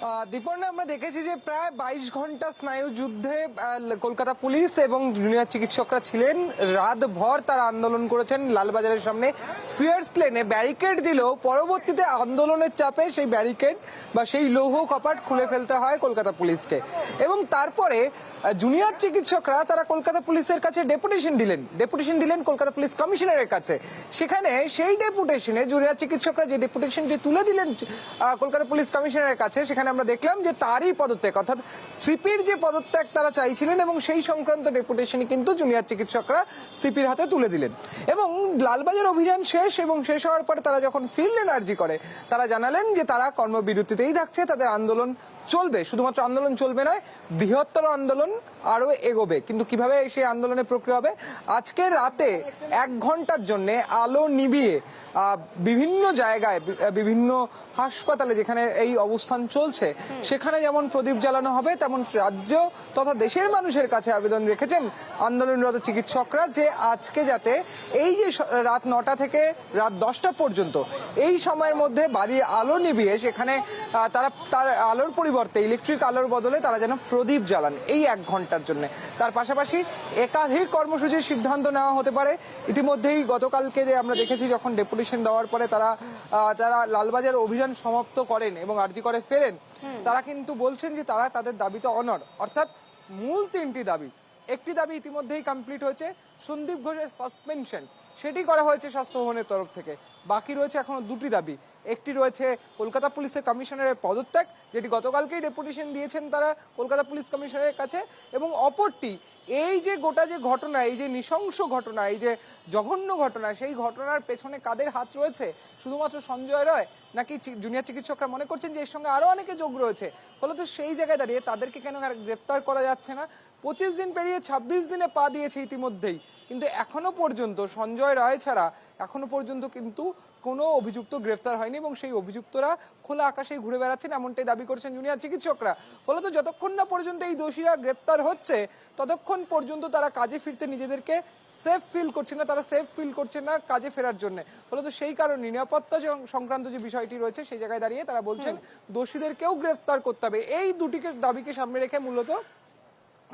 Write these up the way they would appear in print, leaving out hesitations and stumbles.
দীপর্ণা, আমরা দেখেছি যে প্রায় 22 ঘন্টা স্নায়ু যুদ্ধে কলকাতা পুলিশ এবং জুনিয়র চিকিৎসকরা ছিলেন। রাতভর তারা আন্দোলন করেছেন লালবাজারের সামনে। ফিয়ার্স লেনে ব্যারিকেড দিলেও পরবর্তীতে আন্দোলনের চাপে সেই ব্যারিকেড বা সেই লৌহ কপাট খুলে ফেলতে হয় কলকাতা পুলিশকে। এবং তারপরে জুনিয়র চিকিৎসকরা তারা কলকাতা পুলিশের কাছে ডেপুটেশন দিলেন কলকাতা পুলিশ কমিশনারের কাছে। সেখানে সেই ডেপুটেশনে জুনিয়র চিকিৎসকরা যে ডেপুটেশনটি তুলে দিলেন কলকাতা পুলিশ কমিশনারের কাছে, সেখানে আমরা দেখলাম যে তারই পদত্যাগ, অর্থাৎ সিপির যে পদত্যাগ তারা চাইছিলেন এবং সেই সংক্রান্ত ডেপুটেশনই কিন্তু জুনিয়র চিকিৎসকরা সিপির হাতে তুলে দিলেন। এবং লালবাজার অভিযান শেষ এবং শেষ হওয়ার পরে তারা যখন ফিরলেন আরজি করে, তারা জানালেন যে তারা কর্মবিরতিতেই থাকছে, তাদের আন্দোলন চলবে। শুধুমাত্র আন্দোলন চলবে নয়, বৃহত্তর আন্দোলন আরো এগোবে। কিন্তু কিভাবে সেই আন্দোলনের প্রক্রিয়া হবে, আজকে রাতে 1 ঘন্টার জন্য আলো নিভিয়ে বিভিন্ন জায়গায়, বিভিন্ন হাসপাতালে যেখানে এই অবস্থান চলছে, সেখানে যেমন প্রদীপ জ্বালানো হবে, তেমন রাজ্য তথা দেশের মানুষের কাছে আবেদন রেখেছেন আন্দোলনরত চিকিৎসকরা যে আজকে যাতে এই যে রাত 9টা থেকে রাত 10টা পর্যন্ত এই সময়ের মধ্যে বাড়ির আলো নিভিয়ে সেখানে তারা তার আলোর পরিবর্তে ইলেকট্রিক আলোর বদলে তারা যেন প্রদীপ জ্বালান এই 1 ঘন্টার জন্য। তার পাশাপাশি একাধিক কর্মসূচির সিদ্ধান্ত নেওয়া হতে পারে। ইতিমধ্যেই গতকালকে যে আমরা দেখেছি, যখন ডেপুটেশন দেওয়ার পরে তারা লালবাজার অভিযান সমাপ্ত করেন এবং আরজি করে ফেরেন, তারা কিন্তু বলছেন যে তারা তাদের দাবিতে অনড়। অর্থাৎ মূল 3টি দাবি, একটি দাবি ইতিমধ্যেই কমপ্লিট হয়েছে, সন্দীপ ঘোষের সাসপেনশন, সেটি করা হয়েছে স্বাস্থ্য ভবনের তরফ থেকে। বাকি রয়েছে এখনো 2টি দাবি। একটি রয়েছে কলকাতা পুলিশের কমিশনারের পদত্যাগ, যেটি গতকালকেই ডেপুটেশন দিয়েছেন তারা কলকাতা পুলিশ কমিশনারের কাছে। এবং অপরটি এই যে গোটা যে ঘটনা, এই যে নৃশংস ঘটনা, এই যে জঘন্য ঘটনা, সেই ঘটনার পেছনে কাদের হাত রয়েছে? শুধুমাত্র সঞ্জয় রায়, নাকি জুনিয়র চিকিৎসকরা মনে করছেন যে এর সঙ্গে আরো অনেকে যোগ রয়েছে? ফলত সেই জায়গায় দাঁড়িয়ে তাদেরকে কেন গ্রেফতার করা যাচ্ছে না? 25 দিন পেরিয়ে 26 দিনে পা দিয়েছে ইতিমধ্যেই, কিন্তু এখনো পর্যন্ত সঞ্জয় রায় ছাড়া এখনো পর্যন্ত কিন্তু কোনো অভিযুক্ত গ্রেফতার হয়নি এবং সেই অভিযুক্তরা খোলা আকাশে ঘুরে বেড়াচ্ছেন, এমনটাই দাবি করছেন জুনিয়র চিকিৎসকরা। ফলত যতক্ষণ না পর্যন্ত এই দোষীরা গ্রেফতার হচ্ছে, ততক্ষণ পর্যন্ত তারা কাজে ফিরতে নিজেদেরকে সেফ ফিল করছে না, তারা সেফ ফিল করছে না কাজে ফেরার জন্য। ফলত সেই কারণে নিরাপত্তা সংক্রান্ত যে বিষয়টি রয়েছে, সেই জায়গায় দাঁড়িয়ে তারা বলছেন দোষীদেরকেও গ্রেফতার করতে হবে। এই দুটিকে দাবিকে সামনে রেখে মূলত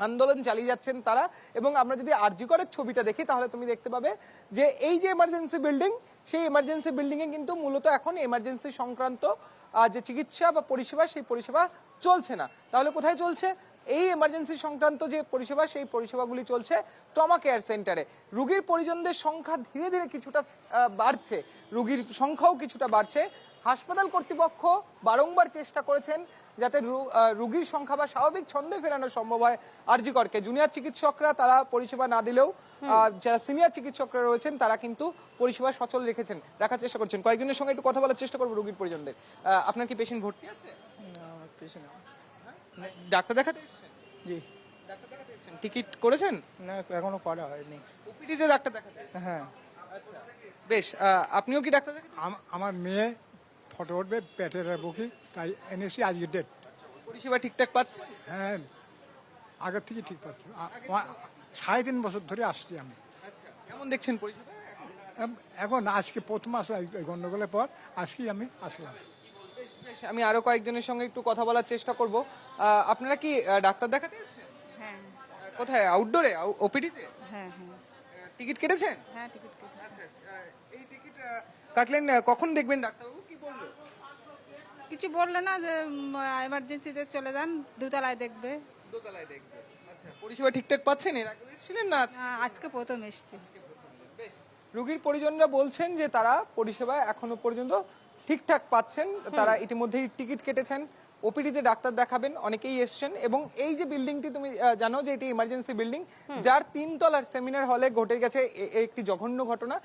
আন্দোলন চালিয়ে যাচ্ছেন তারা। এবং আমরা যদি আরজি করের ছবিটা দেখি, তাহলে তুমি দেখতে পাবে যে এই যে এমার্জেন্সি বিল্ডিং, সেই এমার্জেন্সি বিল্ডিং এ কিন্তু মূলত এখন এমার্জেন্সি সংক্রান্ত যে চিকিৎসা বা পরিষেবা, সেই পরিষেবা চলছে না। তাহলে কোথায় চলছে? এই এমার্জেন্সি সংক্রান্ত যে পরিষেবা, সেই পরিষেবাগুলি চলছে ট্রমা কেয়ার সেন্টারে। রোগীর পরিজনদের সংখ্যা ধীরে ধীরে কিছুটা বাড়ছে, রোগীর সংখ্যাও কিছুটা বাড়ছে। হাসপাতাল কর্তৃপক্ষ বারংবার চেষ্টা করেছেন যাতে রোগীর সংখ্যা বা স্বাভাবিক ছন্দে ফেরানো সম্ভব হয় আরজি করকে। জুনিয়র চিকিৎসকরা তারা পরিষেবা না দিলেও যারা সিনিয়র চিকিৎসকরা রয়েছেন তারা কিন্তু পরিষেবা সচল রাখার চেষ্টা করছেন। কয়েকজনের সঙ্গে একটু কথা বলার চেষ্টা করবো রোগীর পরিজনদের। আপনার কি পেশেন্ট ভর্তি আছে? ডাক্তার দেখাতে এসেছেন? জি। ডাক্তার দেখাতে এসেছেন, টিকিট করেছেন? না, এখনো করা হয়নি। ওপিডিতে ডাক্তার দেখাতে? হ্যাঁ। আচ্ছা, বেশ। আপনিও কি ডাক্তার দেখাতে? আমার মেয়ে ফটো উঠবে পেটের বুকি, তাই এনেছি আজকে ডেট। পরিষেবা ঠিকঠাক পাচ্ছেন? হ্যাঁ, আগের থেকে ঠিক পাচ্ছি। 3.5 বছর ধরে আসছি আমি। আচ্ছা, কেমন দেখছেন পরিষেবা? এখন আজকে প্রথম আসলাম, এই গন্ডগোলের পর আজকেই আমি আসলাম। বেশ, আমি আরো কয়েকজনের সঙ্গে একটু কথা বলার চেষ্টা করব। আপনারা কি ডাক্তার দেখাতে এসেছেন? হ্যাঁ। কোথায়? আউটডোরে, ওপিডিতে? হ্যাঁ হ্যাঁ টিকিট কেটেছেন? হ্যাঁ, টিকিট কেটেছি। আচ্ছা, এই টিকিট কাটলেন, কখন দেখবেন ডাক্তারবাবু? কি বললো? কিছু বললো না, যে এমার্জেন্সিতে চলে যান, দোতলায় দেখবে। দোতলায় দেখবে। আচ্ছা, পরিষেবা ঠিকঠাক পাচ্ছেন? এর আগে এসেছিলেন না? আজকে প্রথম এসেছি। বেশ। রোগীর পরিজনরা বলছেন যে তারা পরিষেবা এখনো পর্যন্ত ঠিকঠাক পাচ্ছেন। তারা ইতিমধ্যেই টিকিট কেটেছেন, ওপিডিতে ডাক্তার দেখাবেন, অনেকেই এসছেন। এবং এই যে বিল্ডিংটি তুমি জানো যে এটি ইমার্জেন্সি বিল্ডিং, যার 3 তলার সেমিনার হলে ঘটে গেছে একটি জঘন্য ঘটনা।